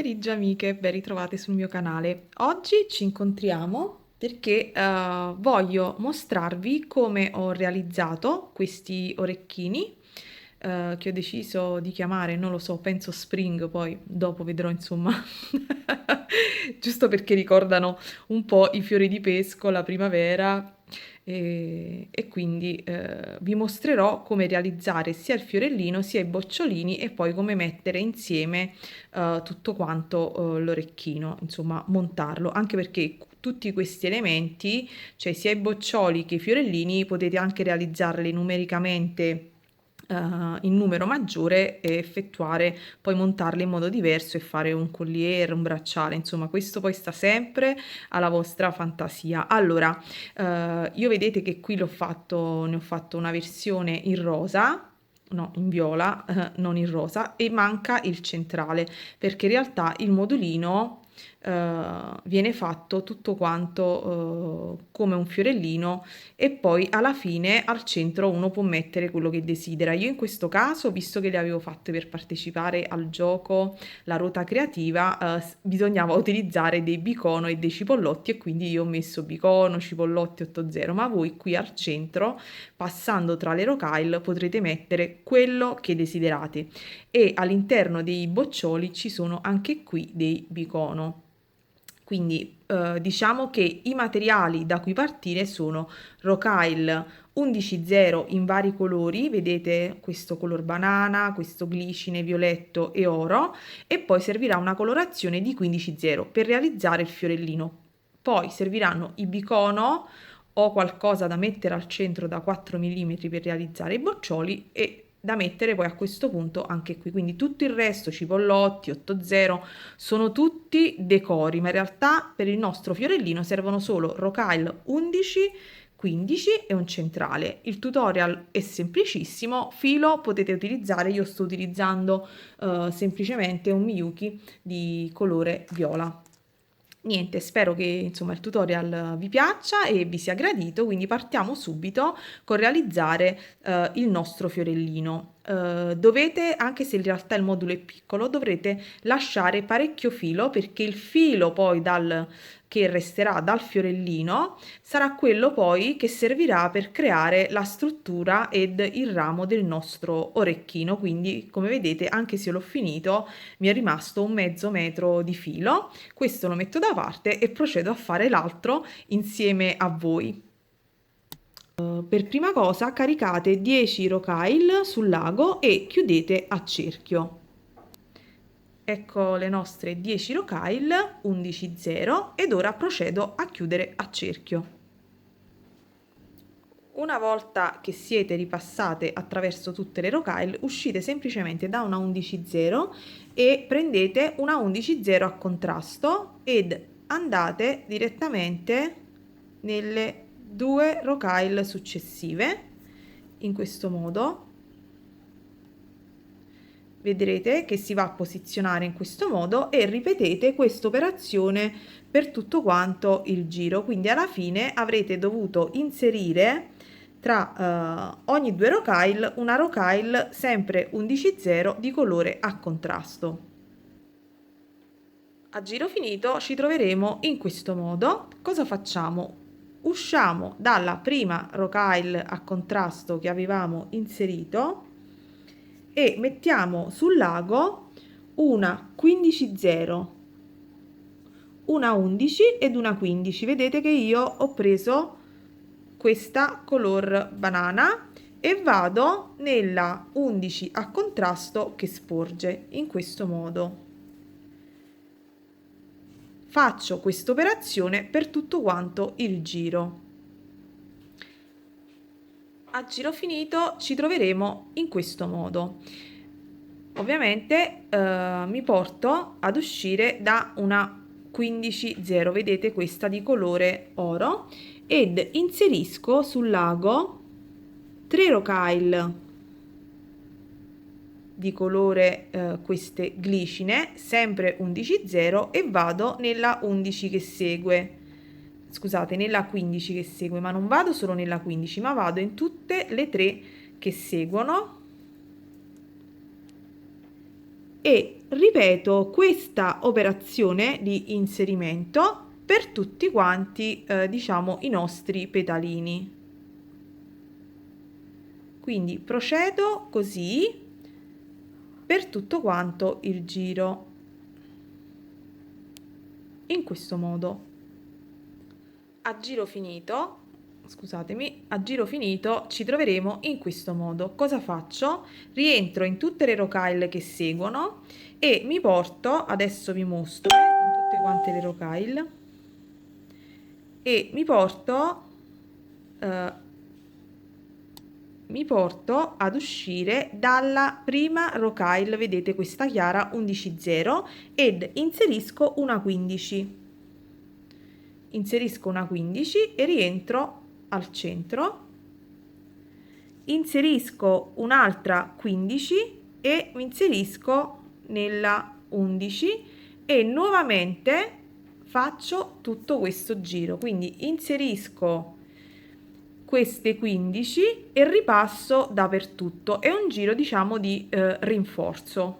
pomeriggio amiche, ben ritrovate sul mio canale. Oggi ci incontriamo perché voglio mostrarvi come ho realizzato questi orecchini che ho deciso di chiamare, non lo so, penso Spring, poi dopo vedrò insomma, giusto perché ricordano un po' i fiori di pesco, la primavera e quindi vi mostrerò come realizzare sia il fiorellino sia i bocciolini e poi come mettere insieme tutto quanto l'orecchino, insomma montarlo, anche perché tutti questi elementi, cioè sia i boccioli che i fiorellini, potete anche realizzarli numericamente in numero maggiore e effettuare, poi montarli in modo diverso e fare un collier, un bracciale, insomma questo poi sta sempre alla vostra fantasia. Allora, io vedete che qui ne ho fatto una versione in rosa, no, in viola, non in rosa, e manca il centrale, perché in realtà il modulino viene fatto tutto quanto come un fiorellino e poi alla fine al centro uno può mettere quello che desidera. Io in questo caso, visto che le avevo fatte per partecipare al gioco La Ruota Creativa, bisognava utilizzare dei bicono e dei cipollotti e quindi io ho messo bicono, cipollotti 80, ma voi qui al centro, passando tra le rocaille, potrete mettere quello che desiderate e all'interno dei boccioli ci sono anche qui dei bicono. Quindi diciamo che i materiali da cui partire sono rocaille 11.0 in vari colori, vedete questo color banana, questo glicine, violetto e oro, e poi servirà una colorazione di 15.0 per realizzare il fiorellino. Poi serviranno i bicono o qualcosa da mettere al centro da 4 mm per realizzare i boccioli e da mettere poi a questo punto anche qui. Quindi tutto il resto, cipollotti, 80, sono tutti decori, ma in realtà per il nostro fiorellino servono solo rocaille 11, 15 e un centrale. Il tutorial è semplicissimo, filo potete utilizzare, io sto utilizzando semplicemente un Miyuki di colore viola. Niente, spero che insomma il tutorial vi piaccia e vi sia gradito, quindi partiamo subito con realizzare il nostro fiorellino. Dovete, anche se in realtà il modulo è piccolo, dovrete lasciare parecchio filo perché il filo poi che resterà dal fiorellino sarà quello poi che servirà per creare la struttura ed il ramo del nostro orecchino. Quindi, come vedete, anche se l'ho finito, mi è rimasto un mezzo metro di filo. Questo lo metto da parte e procedo a fare l'altro insieme a voi. Per prima cosa caricate 10 rocaille sul lago e chiudete a cerchio. Ecco le nostre 10 rocaille, 11.0, ed ora procedo a chiudere a cerchio. Una volta che siete ripassate attraverso tutte le rocaille, uscite semplicemente da una 11.0 e prendete una 11.0 a contrasto ed andate direttamente nelle due rocaille successive in questo modo. Vedrete che si va a posizionare in questo modo e ripetete questa operazione per tutto quanto il giro. Quindi alla fine avrete dovuto inserire tra ogni due rocaille una rocaille sempre 11.0 di colore a contrasto. A giro finito ci troveremo in questo modo. Cosa facciamo? Usciamo dalla prima rocaille a contrasto che avevamo inserito e mettiamo sul lago una 15.0, una 11 ed una 15. Vedete che io ho preso questa color banana e vado nella 11 a contrasto che sporge in questo modo. Faccio questa operazione per tutto quanto il giro. A giro finito ci troveremo in questo modo. Ovviamente mi porto ad uscire da una 15.0, vedete questa di colore oro, ed inserisco sul lago 3 rocaille di colore queste glicine, sempre 11.0, e vado nella 11 che segue. Scusate, nella 15 che segue, ma non vado solo nella 15, ma vado in tutte le tre che seguono e ripeto questa operazione di inserimento per tutti quanti diciamo i nostri petalini. Quindi procedo così per tutto quanto il giro, in questo modo. A giro finito, scusatemi, a giro finito ci troveremo in questo modo. Cosa faccio? Rientro in tutte le rocaille che seguono e mi porto, adesso vi mostro, in tutte quante le rocaille, e mi porto ad uscire dalla prima rocaille, vedete questa chiara 11,0, ed inserisco una 15. Inserisco una 15 e rientro al centro, inserisco un'altra 15 e mi inserisco nella 11 e nuovamente faccio tutto questo giro, quindi inserisco queste 15 e ripasso dappertutto. È un giro diciamo di rinforzo.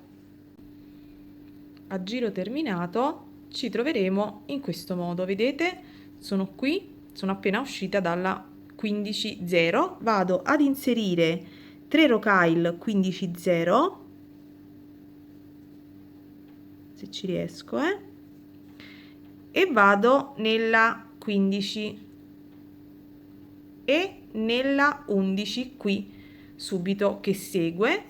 A giro terminato ci troveremo in questo modo, vedete? Sono qui, sono appena uscita dalla 15,0, vado ad inserire 3 rocaille 15,0, se ci riesco, e vado nella 15 e nella 11 qui subito che segue.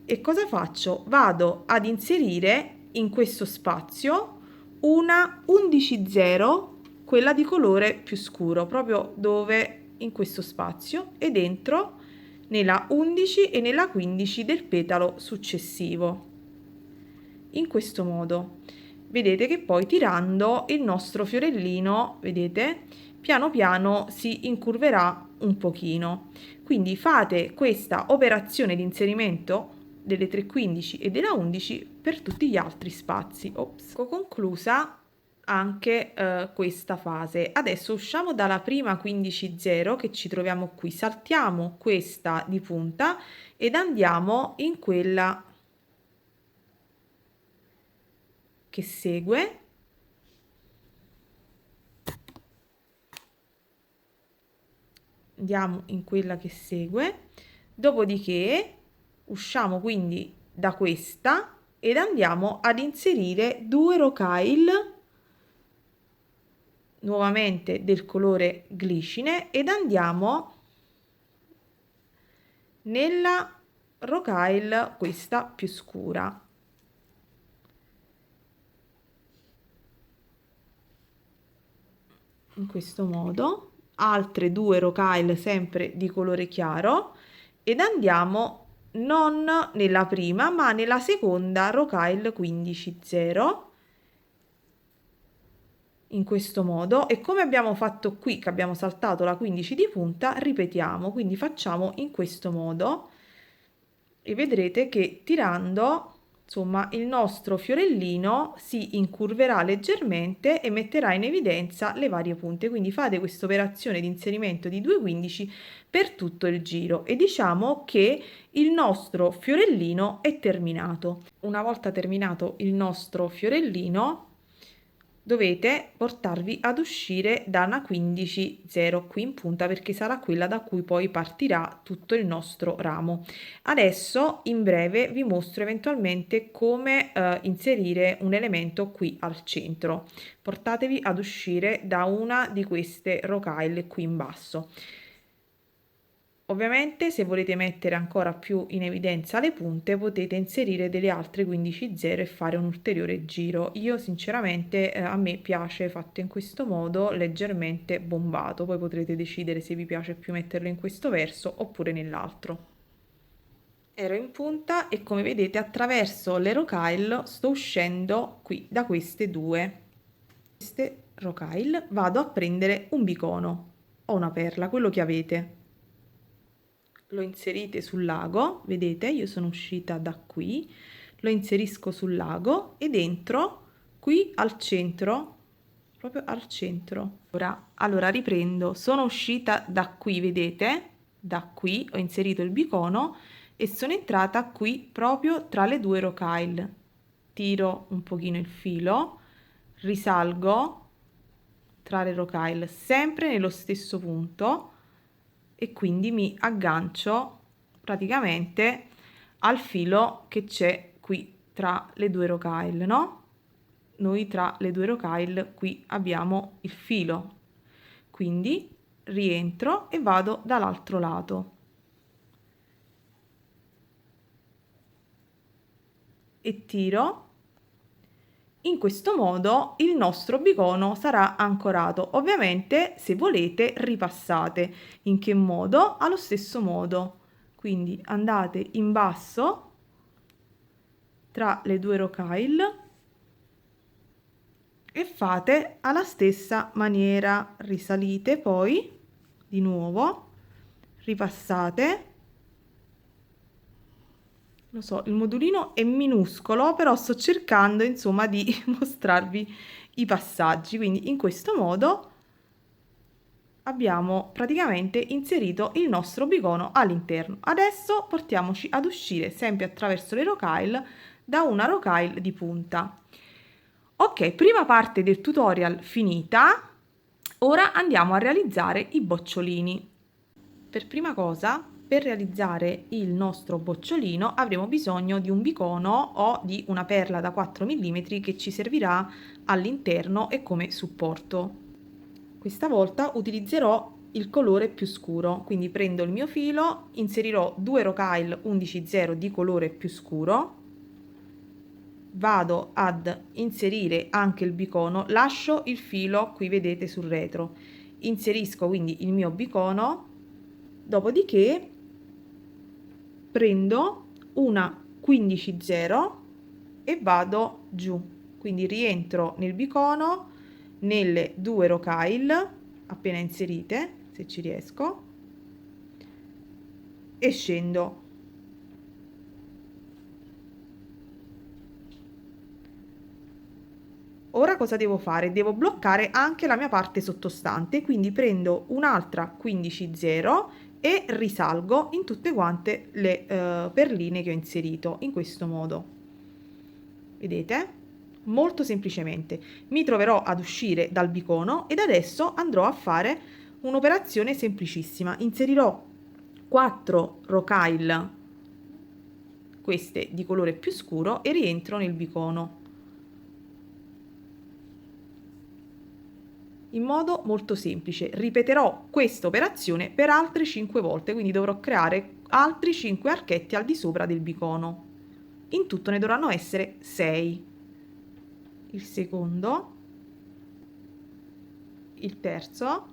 E cosa faccio? Vado ad inserire in questo spazio una 11,0, quella di colore più scuro, proprio dove in questo spazio, ed entro nella 11 e nella 15 del petalo successivo. In questo modo vedete che poi tirando il nostro fiorellino, vedete, piano piano si incurverà un pochino. Quindi fate questa operazione di inserimento delle 3,15 e della 11 per tutti gli altri spazi. Ops. Ho conclusa anche questa fase. Adesso usciamo dalla prima 15,0 che ci troviamo qui, saltiamo questa di punta ed andiamo in quella che segue. Andiamo in quella che segue, dopodiché usciamo quindi da questa ed andiamo ad inserire 2 rocaille nuovamente del colore glicine ed andiamo nella rocaille questa più scura. In questo modo, altre 2 rocaille sempre di colore chiaro ed andiamo non nella prima ma nella seconda rocaille 15,0 in questo modo, e come abbiamo fatto qui che abbiamo saltato la 15 di punta ripetiamo, quindi facciamo in questo modo e vedrete che tirando insomma il nostro fiorellino si incurverà leggermente e metterà in evidenza le varie punte. Quindi fate questa operazione di inserimento di 2,15 per tutto il giro e diciamo che il nostro fiorellino è terminato. Una volta terminato il nostro fiorellino dovete portarvi ad uscire da una 15,0 qui in punta perché sarà quella da cui poi partirà tutto il nostro ramo. Adesso in breve vi mostro eventualmente come inserire un elemento qui al centro. Portatevi ad uscire da una di queste rocaille qui in basso. Ovviamente se volete mettere ancora più in evidenza le punte potete inserire delle altre 15,0 e fare un ulteriore giro. Io sinceramente a me piace fatto in questo modo, leggermente bombato, poi potrete decidere se vi piace più metterlo in questo verso oppure nell'altro. Ero in punta e come vedete attraverso le rocaille sto uscendo qui da queste rocaille, vado a prendere un bicono o una perla, quello che avete. Lo inserite sul lago, vedete io sono uscita da qui, lo inserisco sul lago ed entro qui al centro, proprio al centro. Allora riprendo, sono uscita da qui, vedete, da qui ho inserito il bicono e sono entrata qui proprio tra le due rocaille. Tiro un pochino il filo, risalgo tra le rocaille sempre nello stesso punto e quindi mi aggancio praticamente al filo che c'è qui tra le due rocaille, no? Noi tra le due rocaille qui abbiamo il filo, quindi rientro e vado dall'altro lato e tiro. In questo modo il nostro bicono sarà ancorato. Ovviamente, se volete, ripassate. In che modo? Allo stesso modo. Quindi andate in basso tra le due rocaille e fate alla stessa maniera. Risalite poi di nuovo, ripassate. Lo so, il modulino è minuscolo, però sto cercando insomma di mostrarvi i passaggi. Quindi in questo modo abbiamo praticamente inserito il nostro bicono all'interno. Adesso portiamoci ad uscire sempre attraverso le rocaille da una rocaille di punta. Ok, prima parte del tutorial finita. Ora andiamo a realizzare i bocciolini. Per prima cosa, per realizzare il nostro bocciolino avremo bisogno di un bicono o di una perla da 4 mm che ci servirà all'interno e come supporto. Questa volta utilizzerò il colore più scuro, quindi prendo il mio filo, inserirò 2 rocaille 11/0 di colore più scuro, vado ad inserire anche il bicono, lascio il filo qui vedete sul retro, inserisco quindi il mio bicono. Dopodiché prendo una 15/0 e vado giù, quindi rientro nel bicono, nelle due rocaille appena inserite, se ci riesco, e scendo. Ora cosa devo fare? Devo bloccare anche la mia parte sottostante, quindi prendo un'altra 15/0 e risalgo in tutte quante le perline che ho inserito in questo modo. Vedete? Molto semplicemente. Mi troverò ad uscire dal bicono ed adesso andrò a fare un'operazione semplicissima. Inserirò 4 rocaille, queste di colore più scuro, e rientro nel bicono. In modo molto semplice. Ripeterò questa operazione per altre 5 volte, quindi dovrò creare altri 5 archetti al di sopra del bicono. In tutto ne dovranno essere 6. Il secondo, il terzo,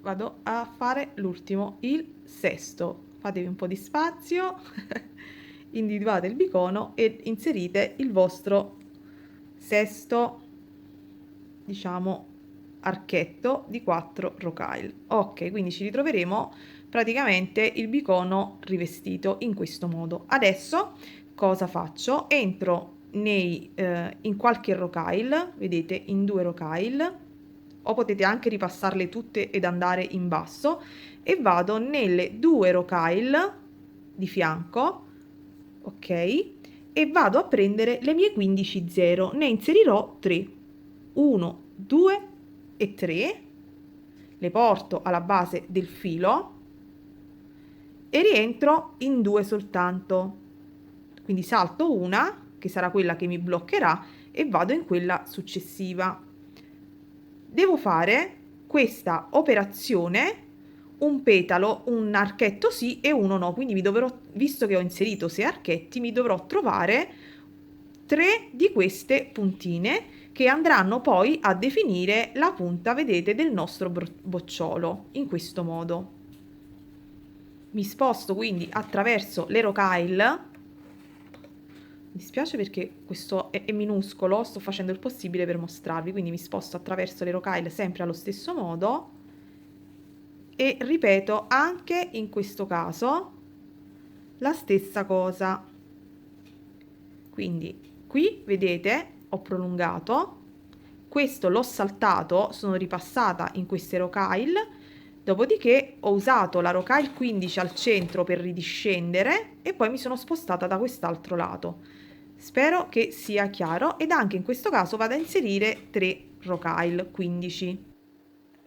vado a fare l'ultimo, il sesto. Fatevi un po' di spazio, individuate il bicono e inserite il vostro sesto, diciamo, archetto di 4 rocaille. Ok, quindi ci ritroveremo praticamente il bicono rivestito in questo modo. Adesso cosa faccio? Entro in qualche rocaille, vedete, in 2 rocaille, o potete anche ripassarle tutte ed andare in basso, e vado nelle 2 rocaille di fianco, ok, e vado a prendere le mie 15/0, ne inserirò 3, 1, 2 e 3, le porto alla base del filo e rientro in 2 soltanto, quindi salto una che sarà quella che mi bloccherà e vado in quella successiva. Devo fare questa operazione un petalo, un archetto sì e uno no, quindi visto che ho inserito 6 archetti, mi dovrò trovare 3 di queste puntine che andranno poi a definire la punta, vedete, del nostro bocciolo, in questo modo. Mi sposto quindi attraverso le rocaille. Mi dispiace perché questo è minuscolo, sto facendo il possibile per mostrarvi, quindi mi sposto attraverso le rocaille sempre allo stesso modo e ripeto anche in questo caso la stessa cosa. Quindi qui vedete ho prolungato, questo l'ho saltato, sono ripassata in queste rocaille, Dopodiché ho usato la rocaille 15 al centro per ridiscendere e poi mi sono spostata da quest'altro lato. Spero che sia chiaro, ed anche in questo caso vado a inserire 3 rocaille 15.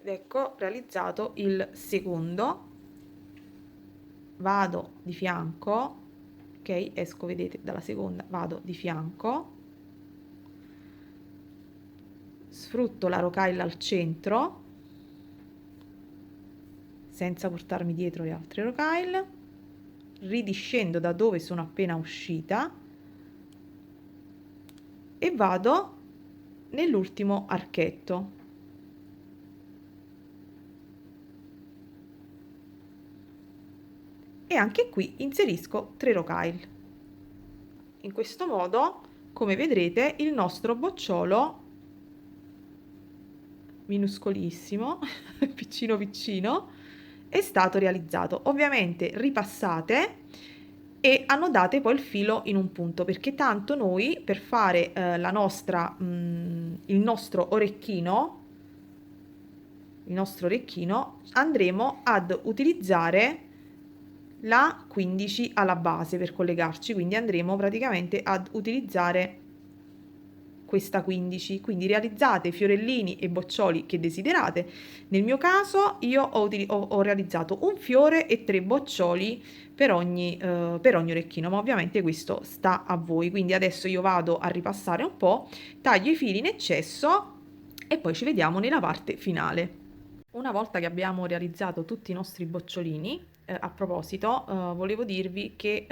Ed ecco realizzato il secondo. Vado di fianco, ok, esco, vedete, dalla seconda, vado di fianco, sfrutto la rocaille al centro senza portarmi dietro le altre rocaille, ridiscendo da dove sono appena uscita e vado nell'ultimo archetto. E anche qui inserisco 3 rocaille. In questo modo, come vedrete, il nostro bocciolo minuscolissimo, piccino piccino, è stato realizzato. Ovviamente ripassate e annodate poi il filo in un punto, perché tanto noi per fare il nostro orecchino andremo ad utilizzare la 15 alla base per collegarci, quindi andremo praticamente ad utilizzare questa 15, quindi realizzate i fiorellini e boccioli che desiderate. Nel mio caso io ho realizzato un fiore e 3 boccioli per ogni orecchino, ma ovviamente questo sta a voi. Quindi adesso io vado a ripassare un po', taglio i fili in eccesso e poi ci vediamo nella parte finale. Una volta che abbiamo realizzato tutti i nostri bocciolini, a proposito, volevo dirvi che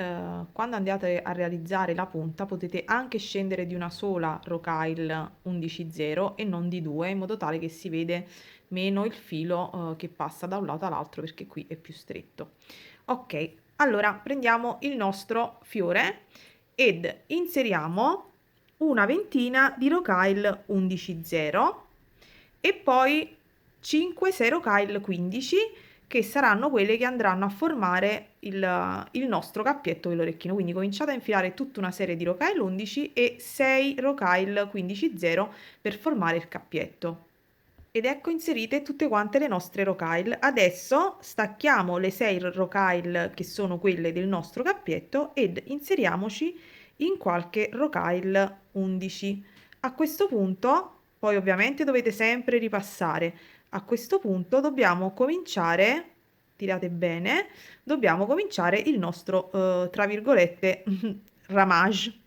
quando andate a realizzare la punta potete anche scendere di una sola rocaille 11,0 e non di due, in modo tale che si vede meno il filo che passa da un lato all'altro, perché qui è più stretto. Ok, allora prendiamo il nostro fiore ed inseriamo una ventina di rocaille 11,0 e poi 5-6 rocaille 15, che saranno quelle che andranno a formare il nostro cappietto dell'orecchino. Quindi cominciate a infilare tutta una serie di rocaille 11 e 6 rocaille 15,0 per formare il cappietto. Ed ecco inserite tutte quante le nostre rocaille. Adesso stacchiamo le 6 rocaille che sono quelle del nostro cappietto ed inseriamoci in qualche rocaille 11. A questo punto, poi ovviamente dovete sempre ripassare. A questo punto dobbiamo cominciare, tirate bene, dobbiamo cominciare il nostro, tra virgolette, ramage.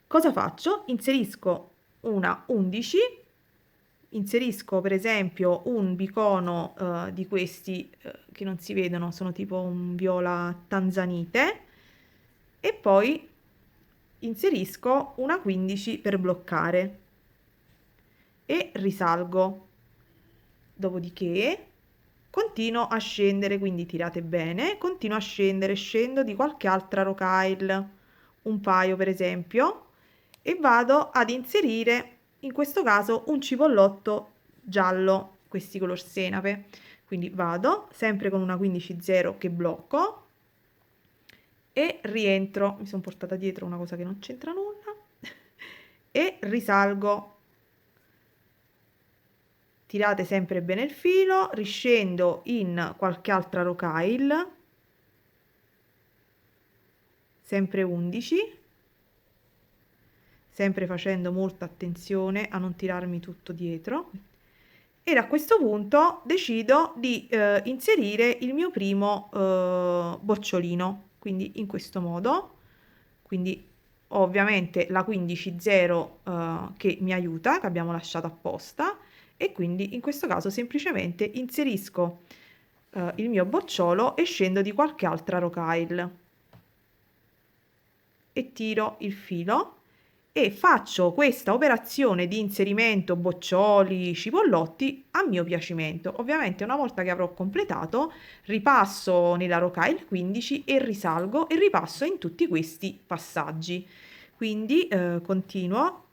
Cosa faccio? Inserisco una 11, inserisco per esempio un bicono di questi che non si vedono, sono tipo un viola tanzanite, e poi inserisco una 15 per bloccare e risalgo. Dopodiché continuo a scendere, quindi tirate bene, continuo a scendere, scendo di qualche altra rocaille, un paio per esempio, e vado ad inserire in questo caso un cipollotto giallo, questi color senape. Quindi vado sempre con una 15,0 che blocco e rientro, mi sono portata dietro una cosa che non c'entra nulla, e risalgo. Tirate sempre bene il filo, riscendo in qualche altra rocaille, sempre 11, sempre facendo molta attenzione a non tirarmi tutto dietro. E a questo punto decido di inserire il mio primo bocciolino, quindi in questo modo. Quindi ovviamente la 15,0 che mi aiuta, che abbiamo lasciato apposta, e quindi in questo caso semplicemente inserisco il mio bocciolo e scendo di qualche altra rocaille e tiro il filo e faccio questa operazione di inserimento boccioli, cipollotti a mio piacimento. Ovviamente una volta che avrò completato ripasso nella rocaille 15 e risalgo e ripasso in tutti questi passaggi. Quindi continuo.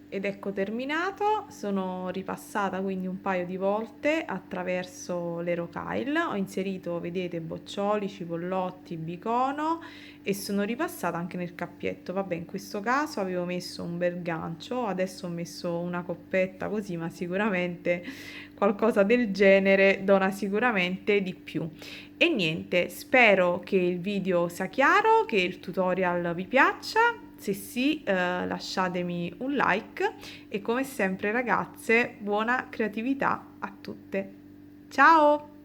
ed ecco terminato. Sono ripassata quindi un paio di volte attraverso le rocaille, ho inserito, vedete, boccioli, cipollotti, bicono e sono ripassata anche nel cappietto. Vabbè, in questo caso avevo messo un bel gancio, adesso ho messo una coppetta così, ma sicuramente qualcosa del genere dona sicuramente di più. E niente, spero che il video sia chiaro, che il tutorial vi piaccia. Se sì, lasciatemi un like e come sempre ragazze, buona creatività a tutte. Ciao!